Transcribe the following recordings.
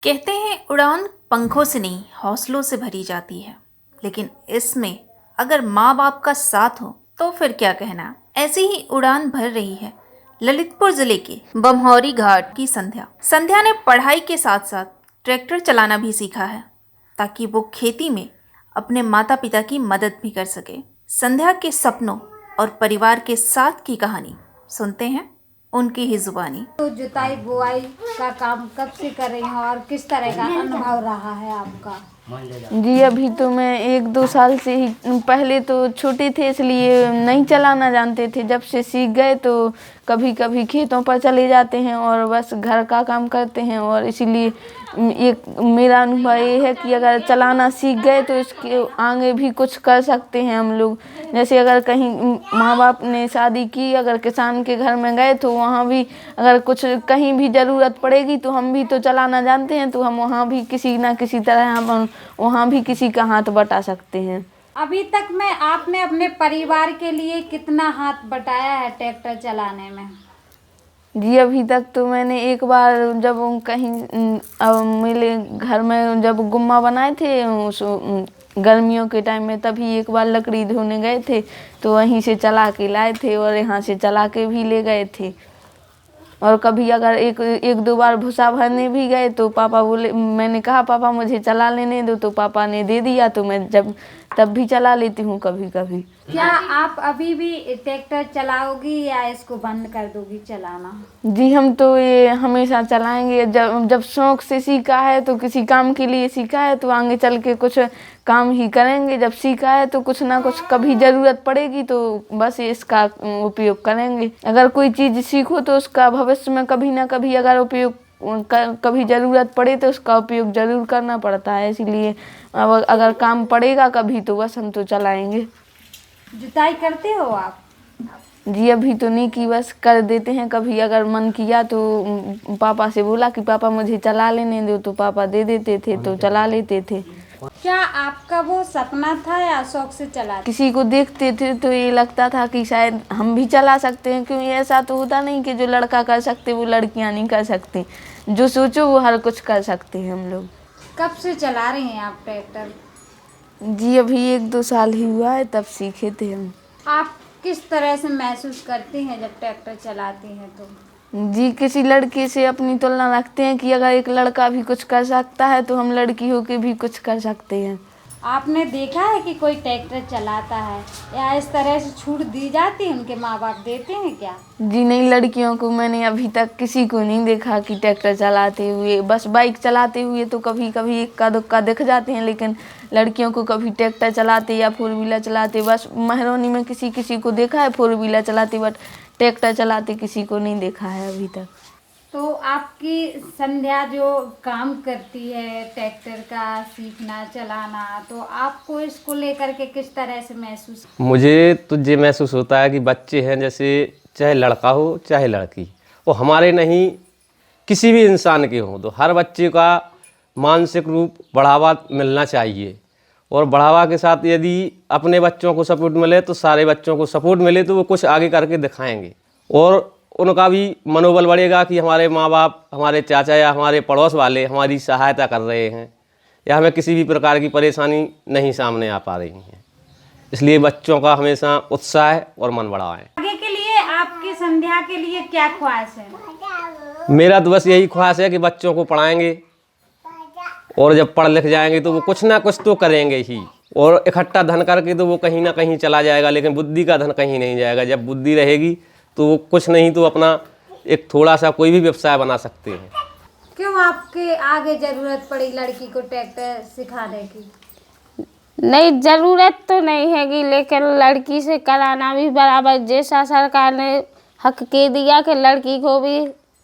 कहते हैं उड़ान पंखों से नहीं हौसलों से भरी जाती है, लेकिन इसमें अगर माँ बाप का साथ हो तो फिर क्या कहना। ऐसी ही उड़ान भर रही है ललितपुर जिले के बमहौरी घाट की संध्या। संध्या ने पढ़ाई के साथ साथ ट्रैक्टर चलाना भी सीखा है ताकि वो खेती में अपने माता पिता की मदद भी कर सके। संध्या के सपनों और परिवार के साथ की कहानी सुनते हैं उनकी ही जुबानी। तो जुताई बुआई का काम कब से कर रही हैं और किस तरह का अनुभव रहा है आपका? जी अभी तो मैं 1-2 साल से ही, पहले तो छोटे थे इसलिए नहीं चलाना जानते थे। जब से सीख गए तो कभी कभी खेतों पर चले जाते हैं और बस घर का काम करते हैं। और इसीलिए एक मेरा अनुभव ये है कि अगर चलाना सीख गए तो इसके आगे भी कुछ कर सकते हैं हम लोग। जैसे अगर कहीं माँ बाप ने शादी की, अगर किसान के घर में गए तो वहाँ भी अगर कुछ कहीं भी ज़रूरत पड़ेगी तो हम भी तो चलाना जानते हैं, तो हम वहाँ भी किसी ना किसी तरह हम वहाँ भी किसी का हाथ बटा सकते हैं। अभी तक में आपने अपने परिवार के लिए कितना हाथ बटाया है ट्रैक्टर चलाने में? जी अभी तक तो मैंने एक बार जब कहीं मेरे घर में जब गुम्मा बनाए थे उस गर्मियों के टाइम में, तभी एक बार लकड़ी ढोने गए थे तो वहीं से चला के लाए थे और यहाँ से चला के भी ले गए थे। और कभी अगर एक दो बार भूसा भरने भी गए तो पापा बोले, मैंने कहा पापा मुझे चला लेने दो, तो पापा ने दे दिया तो मैं तब भी चला लेती हूँ कभी कभी। क्या आप अभी भी ट्रैक्टर चलाओगी या इसको बंद कर दोगी चलाना? जी हम तो ये हमेशा चलाएंगे। जब शौक से सीखा है तो किसी काम के लिए सीखा है तो आगे चल के कुछ काम ही करेंगे। जब सीखा है तो कुछ ना कुछ कभी ज़रूरत पड़ेगी तो बस इसका उपयोग करेंगे। अगर कोई चीज़ सीखो तो उसका भविष्य में कभी ना कभी अगर उपयोग कभी ज़रूरत पड़े तो उसका उपयोग ज़रूर करना पड़ता है। इसीलिए अब अगर काम पड़ेगा कभी तो बस हम तो चलाएंगे। जुताई करते हो आप? जी अभी तो नहीं की, बस कर देते हैं। कभी अगर मन किया तो पापा से बोला कि पापा मुझे चला लेने दो, तो पापा दे देते थे तो चला लेते थे। क्या आपका वो सपना था या शौक से चला? किसी को देखते थे तो ये लगता था कि शायद हम भी चला सकते हैं, क्योंकि ऐसा तो होता नहीं कि जो लड़का कर सकते वो लड़कियां नहीं कर सकती। जो सोचो वो हर कुछ कर सकते हैं हम लोग। कब से चला रही हैं आप ट्रैक्टर? जी अभी 1-2 साल ही हुआ है, तब सीखे थे हम। आप किस तरह से महसूस करती हैं जब ट्रैक्टर चलाती हैं तो? जी किसी लड़के से अपनी तुलना रखते हैं कि अगर एक लड़का भी कुछ कर सकता है तो हम लड़की होके भी कुछ कर सकते हैं। आपने देखा है कि कोई ट्रैक्टर चलाता है या इस तरह से छूट दी जाती है, उनके माँ बाप देते हैं क्या? जी नहीं, लड़कियों को मैंने अभी तक किसी को नहीं देखा कि ट्रैक्टर चलाते हुए। बस बाइक चलाते हुए तो कभी कभी इक्का दुक्का दिख जाते हैं, लेकिन लड़कियों को कभी ट्रैक्टर चलाते या 4 व्हीलर चलाते, बस महरौनी में किसी किसी को देखा है 4 व्हीलर चलाते, बट ट्रैक्टर चलाते किसी को नहीं देखा है अभी तक। तो आपकी संध्या जो काम करती है ट्रैक्टर का सीखना चलाना, तो आपको इसको लेकर के किस तरह से महसूस? मुझे तो ये महसूस होता है कि बच्चे हैं, जैसे चाहे लड़का हो चाहे लड़की, वो हमारे नहीं किसी भी इंसान के हों, तो हर बच्चे का मानसिक रूप बढ़ावा मिलना चाहिए। और बढ़ावा के साथ यदि अपने बच्चों को सपोर्ट मिले तो सारे बच्चों को सपोर्ट मिले तो वो कुछ आगे करके दिखाएंगे और उनका भी मनोबल बढ़ेगा कि हमारे माँ बाप, हमारे चाचा या हमारे पड़ोस वाले हमारी सहायता कर रहे हैं या हमें किसी भी प्रकार की परेशानी नहीं सामने आ पा रही है। इसलिए बच्चों का हमेशा उत्साह और मन बढ़ाएं। आगे के लिए आपकी संध्या के लिए क्या ख्वाहिश है? मेरा तो बस यही ख्वाहिश है कि बच्चों को पढ़ाएंगे और जब पढ़ लिख जाएंगे तो वो कुछ ना कुछ तो करेंगे ही, और इकट्ठा धन करके तो वो कहीं ना कहीं चला जाएगा, लेकिन बुद्धि का धन कहीं नहीं जाएगा। जब बुद्धि रहेगी तो वो कुछ नहीं तो अपना एक थोड़ा सा कोई भी व्यवसाय बना सकते हैं। क्यों आपके आगे जरूरत पड़ी लड़की को ट्रैक्टर सिखाने की? नहीं, ज़रूरत तो नहीं हैगी, लेकिन लड़की से कराना भी बराबर, जैसा सरकार ने हक के दिया कि लड़की को भी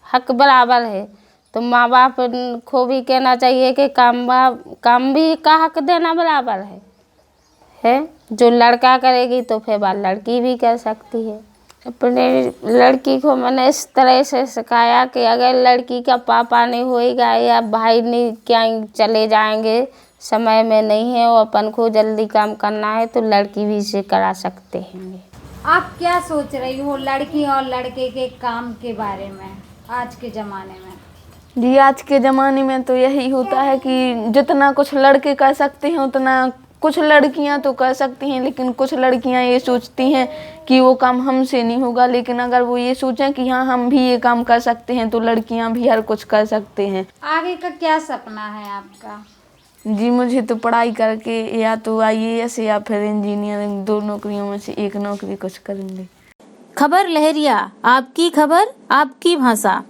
हक बराबर है, तो माँ बाप को भी कहना चाहिए कि काम भी का हक देना बराबर है। जो लड़का करेगी तो फिर बात लड़की भी कर सकती है। अपने लड़की को मैंने इस तरह से सिखाया कि अगर लड़की का पापा नहीं होएगा या भाई नहीं क्या चले जाएंगे, समय में नहीं है और अपन को जल्दी काम करना है, तो लड़की भी इसे करा सकते हैं। आप क्या सोच रही हो लड़की और लड़के के काम के बारे में आज के ज़माने में? जी आज के ज़माने में तो यही होता है कि जितना कुछ लड़के कर सकते हैं उतना कुछ लड़कियां तो कर सकती हैं, लेकिन कुछ लड़कियां ये सोचती हैं कि वो काम हमसे नहीं होगा। लेकिन अगर वो ये सोचें कि हाँ हम भी ये काम कर सकते हैं तो लड़कियां भी हर कुछ कर सकते हैं। आगे का क्या सपना है आपका? जी मुझे तो पढ़ाई करके या तो IAS या फिर इंजीनियरिंग, 2 नौकरियों में से एक नौकरी कुछ करेंगे। खबर लहरिया, आपकी खबर आपकी भाषा।